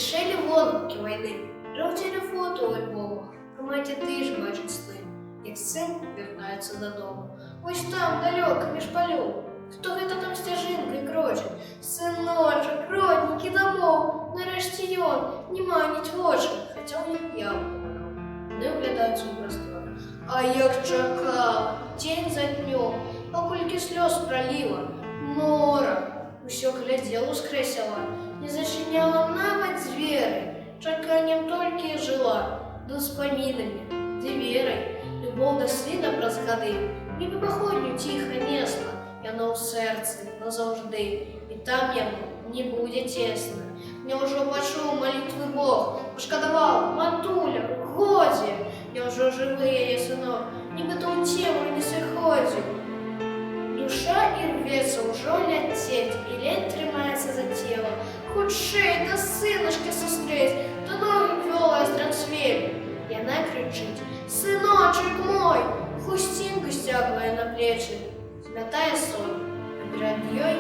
Кишелі вонки війни, жовтіли фото у альбомах, пам'яті ти ж бачить сни, як син вертається додому. Ось там, далеко, між полю, хто гэта там стяжинкой крочить? Синочок, родненький домов, нарешті ён не манить в очі, хоча у них явку воно. Вони оглядаються у простор. А як чекала, день за днем, а колькі сльоз пролила, мора. Усё глядела скрэсила, не зачиняла нават дзвери, чаканнем толькі і жила, да ўспамінамі, ды верай, любоў да сына праз гады, не мімаходню ціха несла, яно ў сэрцы назаўжды, і там яму не будзе цесна. Няўжо пачуў малітвы Бог, пашкадаваў, матуля, годзе, няўжо жывы яе сынок, нібыта ў цемру не сыходзіў. Душа і рвецца ўжо ляцець, і ледь трымаецца за цела. Хутчэй да сыначкі сустрэць, да ногі квёлая з трансфелю. Яна крычыць: «Сыночак мой!» Хусцінку сцягвае на плечы, змятае сон, а перад ёй